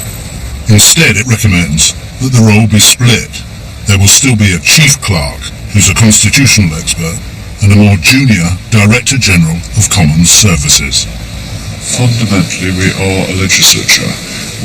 Instead, it recommends that the role be split. There will still be a chief clerk, who's a constitutional expert, and a more junior Director General of Commons Services. Fundamentally, we are a legislature.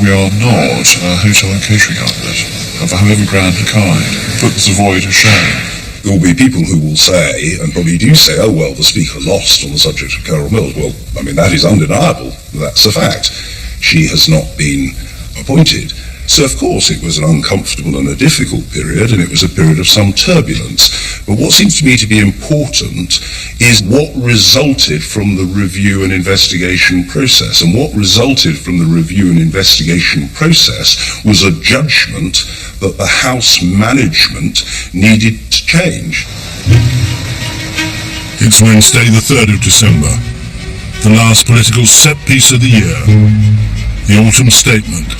We are not a hotel and catering outlet, of however grand a kind. Put the void to shame. There will be people who will say, and probably do say, oh well, the Speaker lost on the subject of Carol Mills. Well, I mean, that is undeniable. That's a fact. She has not been appointed. So, of course, it was an uncomfortable and a difficult period, and it was a period of some turbulence. But what seems to me to be important is what resulted from the review and investigation process. And what resulted from the review and investigation process was a judgment that the House management needed to change. It's Wednesday, the 3rd of December, the last political set piece of the year, the autumn statement,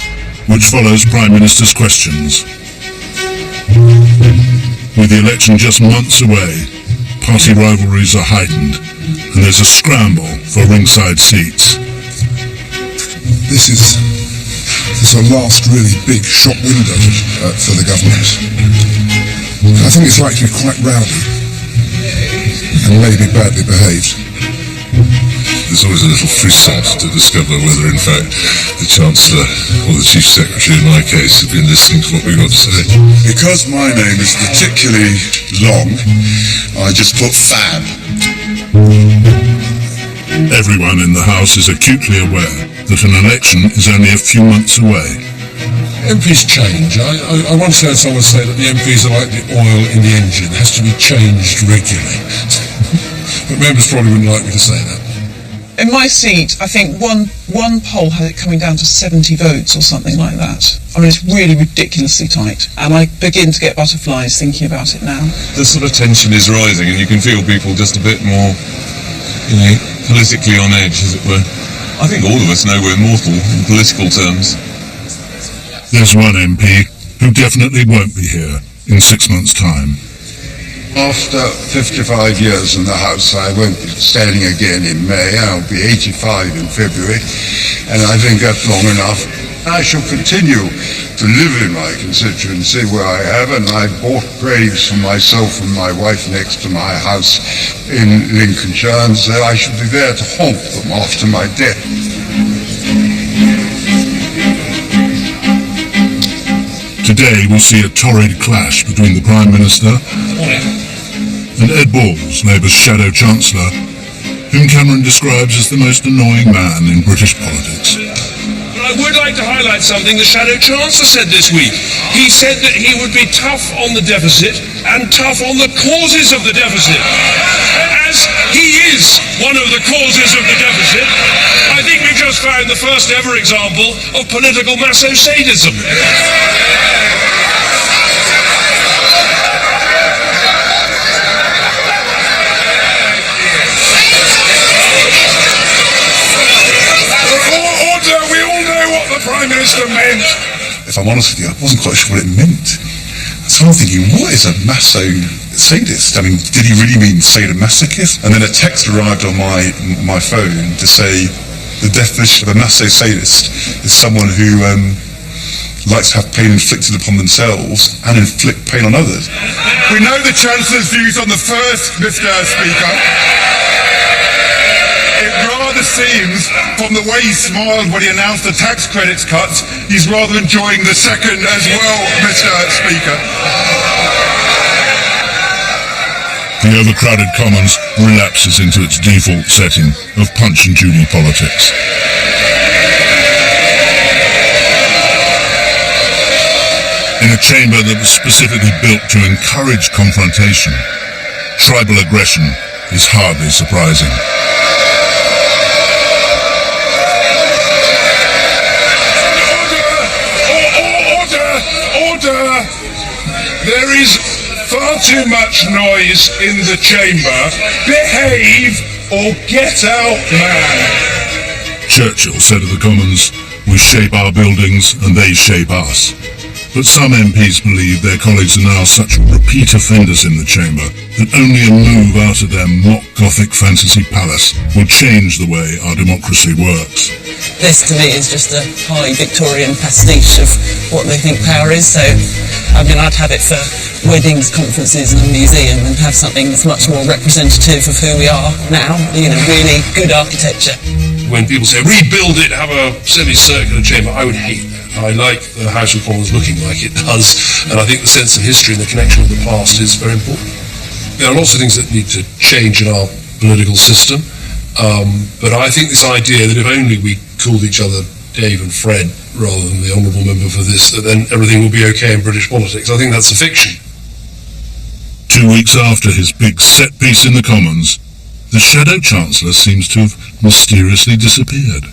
which follows Prime Minister's questions. With the election just months away, party rivalries are heightened, and there's a scramble for ringside seats. This is a last really big shop window for the government. I think it's likely to be quite rowdy and maybe badly behaved. There's always a little frisson to discover whether, in fact, the Chancellor or the Chief Secretary, in my case, have been listening to what we've got to say. Because my name is particularly long, I just put Fab. Everyone in the House is acutely aware that an election is only a few months away. MPs change. I once heard someone say that the MPs are like the oil in the engine, has to be changed regularly. But members probably wouldn't like me to say that. In my seat, I think one poll had it coming down to 70 votes or something like that. I mean, it's really ridiculously tight, and I begin to get butterflies thinking about it now. The sort of tension is rising, and you can feel people just a bit more, politically on edge, as it were. I think all of us know we're mortal in political terms. There's one MP who definitely won't be here in 6 months' time. After 55 years in the House, I won't be standing again in May. I'll be 85 in February, and I think that's long enough. I shall continue to live in my constituency where I have, and I bought graves for myself and my wife next to my house in Lincolnshire, and so I shall be there to haunt them after my death. Today we'll see a torrid clash between the Prime Minister and Ed Balls, Labour's Shadow Chancellor, whom Cameron describes as the most annoying man in British politics. But I would like to highlight something the Shadow Chancellor said this week. He said that he would be tough on the deficit and tough on the causes of the deficit. As he is one of the causes of the deficit, I think we just found the first ever example of political maso-sadism. Prime Minister meant. If I'm honest with you, I wasn't quite sure what it meant. So I'm thinking, what is a maso-sadist? I mean, did he really mean sadomasochist? And then a text arrived on my phone to say the definition of a maso-sadist is someone who likes to have pain inflicted upon themselves and inflict pain on others. We know the Chancellor's views on the first, Mr. Speaker. It rather seems, from the way he smiled when he announced the tax credits cuts, he's rather enjoying the second as well, Mr. Speaker. The overcrowded Commons relapses into its default setting of Punch and Judy politics. In a chamber that was specifically built to encourage confrontation, tribal aggression is hardly surprising. There is far too much noise in the chamber. Behave or get out, man. Churchill said of the Commons, "We shape our buildings and they shape us." But some MPs believe their colleagues are now such repeat offenders in the chamber that only a move out of their mock Gothic fantasy palace will change the way our democracy works. This to me is just a high Victorian pastiche of what they think power is, so I mean I'd have it for weddings, conferences and a museum, and have something that's much more representative of who we are now, really good architecture. When people say rebuild it, have a semicircular chamber, I would hate that. I like the House of Commons looking like it does, and I think the sense of history and the connection with the past is very important. There are lots of things that need to change in our political system, but I think this idea that if only we called each other Dave and Fred rather than the honourable member for this, that then everything will be okay in British politics, I think that's a fiction. 2 weeks after his big set piece in the Commons, the Shadow Chancellor seems to have mysteriously disappeared.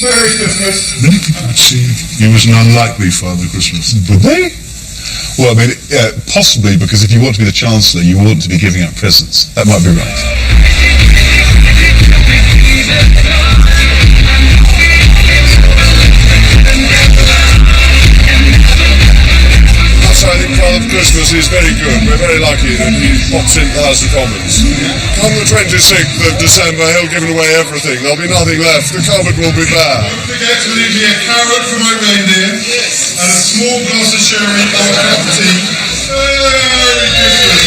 Merry Christmas. Many people would see you as an unlikely Father Christmas. Would they? Well, I mean, yeah, possibly, because if you want to be the Chancellor, you want to be giving out presents. That might be right. I think Father Christmas is very good. We're very lucky that he pops into the House of Commons. Come the 26th of December, he'll give away everything. There'll be nothing left. The cupboard will be bare. Don't forget to leave me a carrot for my reindeer and a small glass of sherry or a cup of tea. Merry Christmas.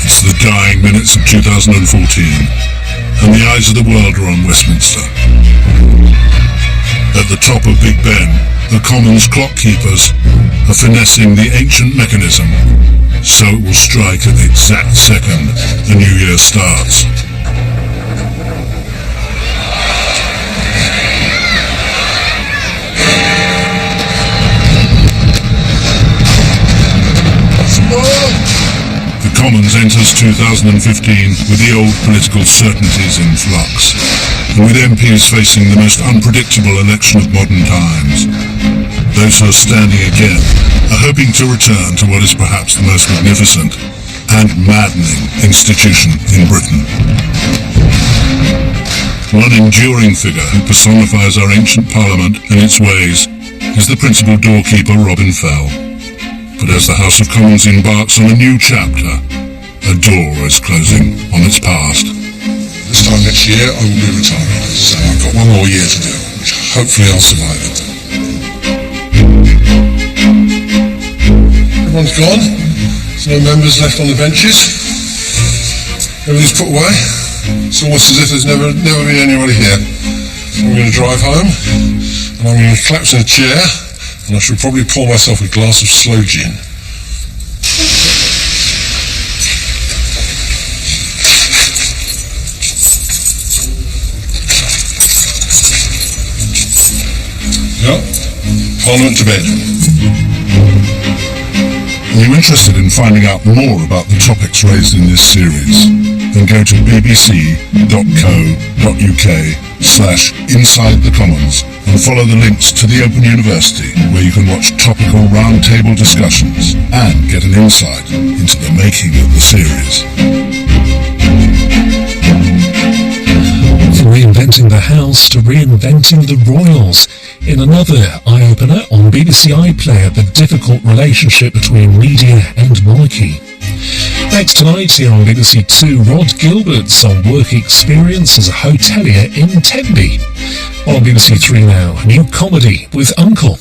It's the dying minutes of 2014, and the eyes of the world are on Westminster. At the top of Big Ben, the Commons clock keepers are finessing the ancient mechanism so it will strike at the exact second the new year starts. Commons enters 2015 with the old political certainties in flux, and with MPs facing the most unpredictable election of modern times. Those who are standing again are hoping to return to what is perhaps the most magnificent and maddening institution in Britain. One enduring figure who personifies our ancient Parliament and its ways is the principal doorkeeper, Robin Fell. But as the House of Commons embarks on a new chapter, a door is closing on its past. This time next year I will be retiring, so I've got one more year to do, which hopefully I'll survive it. Everyone's gone. There's no members left on the benches. Everything's put away. It's almost as if there's never been anybody here. So I'm going to drive home, and I'm going to collapse in a chair, and I should probably pour myself a glass of sloe gin. Yep, Parliament to bed. Are you interested in finding out more about the topics raised in this series? Then go to bbc.co.uk/Inside the Commons and follow the links to the Open University, where you can watch topical roundtable discussions and get an insight into the making of the series. From reinventing the House to reinventing the Royals, in another eye-opener on BBC iPlayer, the difficult relationship between media and monarchy. Next tonight here on BBC 2, Rod Gilbert's on work experience as a hotelier in Tenby. On BBC 3 now, new comedy with Uncle.